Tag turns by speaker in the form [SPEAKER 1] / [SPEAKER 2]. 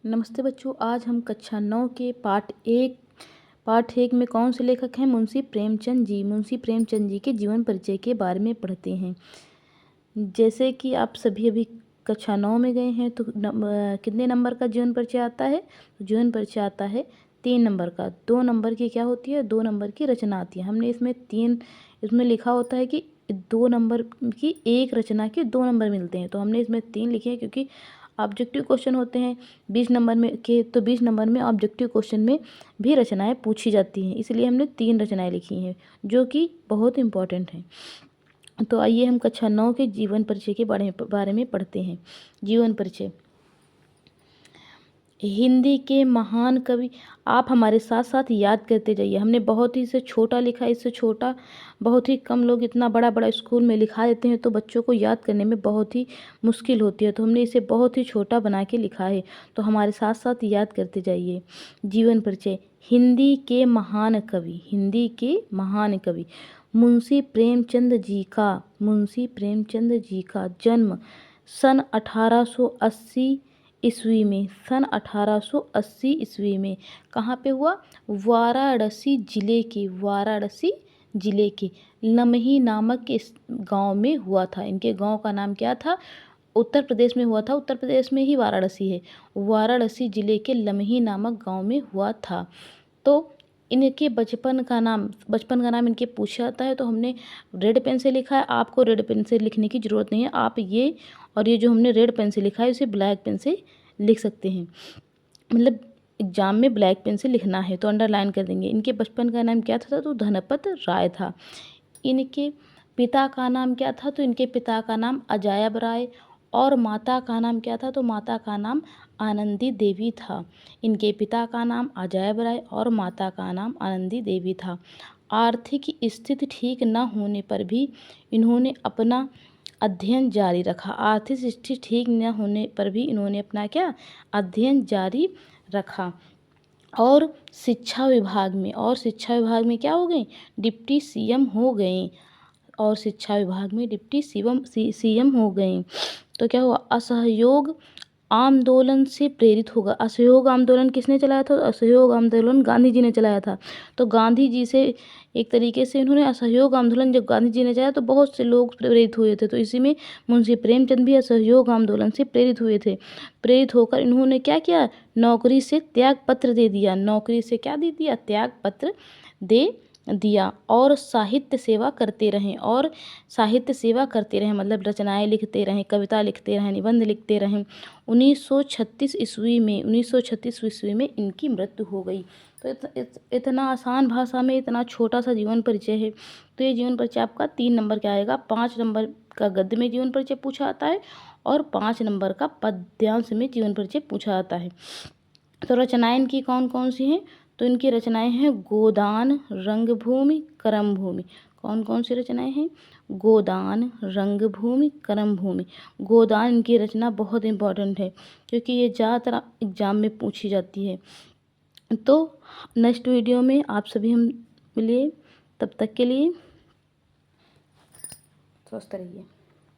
[SPEAKER 1] नमस्ते बच्चों, आज हम कक्षा 9 के पाठ एक में कौन से लेखक हैं? मुंशी प्रेमचंद जी। मुंशी प्रेमचंद जी के जीवन परिचय के बारे में पढ़ते हैं। जैसे कि आप सभी अभी कक्षा 9 में गए हैं तो कितने नंबर का जीवन परिचय आता है? जीवन परिचय आता है 3 नंबर का। 2 नंबर की क्या होती है? 2 नंबर की रचना आती है। हमने इसमें लिखा होता है कि 2 नंबर की एक रचना के 2 नंबर मिलते हैं, तो हमने इसमें 3 लिखे हैं क्योंकि ऑब्जेक्टिव क्वेश्चन होते हैं 20 नंबर में के, तो 20 नंबर में ऑब्जेक्टिव क्वेश्चन में भी रचनाएं पूछी जाती हैं, इसलिए हमने 3 रचनाएं लिखी हैं जो कि बहुत इम्पॉर्टेंट हैं। तो आइए हम कक्षा 9 के जीवन परिचय के बारे में पढ़ते हैं। जीवन परिचय। हिंदी के महान कवि, आप हमारे साथ साथ याद करते जाइए। हमने बहुत ही से छोटा लिखा, इससे छोटा बहुत ही कम लोग इतना बड़ा बड़ा स्कूल में लिखा देते हैं तो बच्चों को याद करने में बहुत ही मुश्किल होती है, तो हमने इसे बहुत ही छोटा बना के लिखा है, तो हमारे साथ साथ याद करते जाइए। जीवन परिचय। हिंदी के महान कवि, हिंदी के महान कवि मुंशी प्रेमचंद जी का जन्म सन 1880 ईस्वी में, सन 1880 ईस्वी में कहाँ पे हुआ? वाराणसी जिले के लमही नामक इस गांव में हुआ था। इनके गांव का नाम क्या था? उत्तर प्रदेश में हुआ था, उत्तर प्रदेश में ही वाराणसी है। वाराणसी जिले के लमही नामक गांव में हुआ था। तो इनके बचपन का नाम इनके पूछा जाता है तो हमने रेड पेन से लिखा है। आपको रेड पेन से लिखने की ज़रूरत नहीं है, आप ये जो हमने रेड पेन से लिखा है उसे ब्लैक पेन से लिख सकते हैं। मतलब एग्जाम में ब्लैक पेन से लिखना है तो अंडरलाइन कर देंगे। इनके बचपन का नाम क्या था? तो धनपत राय था। इनके पिता का नाम क्या था? तो इनके पिता का नाम अजायब राय, और माता का नाम क्या था? तो माता का नाम आनंदी देवी था। इनके पिता का नाम अजायब राय और माता का नाम आनंदी देवी था। आर्थिक स्थिति ठीक न होने पर भी इन्होंने अपना अध्ययन जारी रखा। आर्थिक स्थिति ठीक न होने पर भी इन्होंने अपना क्या? अध्ययन जारी रखा। और शिक्षा विभाग में क्या हो गए? डिप्टी सीएम हो गए। और शिक्षा विभाग में डिप्टी सीएम हो गए। तो क्या हुआ? असहयोग आंदोलन से प्रेरित होगा। असहयोग आंदोलन किसने चलाया था? असहयोग आंदोलन गांधी जी ने चलाया था। तो गांधी जी से एक तरीके से इन्होंने असहयोग आंदोलन जब गांधी जी ने चलाया तो बहुत से लोग प्रेरित हुए थे, तो इसी में मुंशी प्रेमचंद भी असहयोग आंदोलन से प्रेरित हुए थे। प्रेरित होकर इन्होंने क्या किया? नौकरी से त्याग पत्र दे दिया। नौकरी से क्या दे दिया? त्याग पत्र दे दिया। और साहित्य सेवा करते रहें, मतलब रचनाएं लिखते रहें, कविता लिखते रहें, निबंध लिखते रहें। 1936 ईस्वी में इनकी मृत्यु हो गई। तो इतना आसान भाषा में इतना छोटा सा जीवन परिचय है। तो ये जीवन परिचय आपका 3 नंबर का आएगा। 5 नंबर का गद्य में जीवन परिचय पूछा आता है और 5 नंबर का पद्यांश में जीवन परिचय पूछा आता है। तो रचनाएं इनकी कौन कौन सी हैं? तो इनकी रचनाएं हैं गोदान, रंगभूमि, कर्मभूमि। कौन कौन सी रचनाएं हैं? गोदान, रंगभूमि, कर्मभूमि। गोदान इनकी रचना बहुत इंपॉर्टेंट है क्योंकि ये ज़्यादातर एग्जाम में पूछी जाती है। तो नेक्स्ट वीडियो में आप सभी हम मिलिए, तब तक के लिए स्वस्थ रहिए।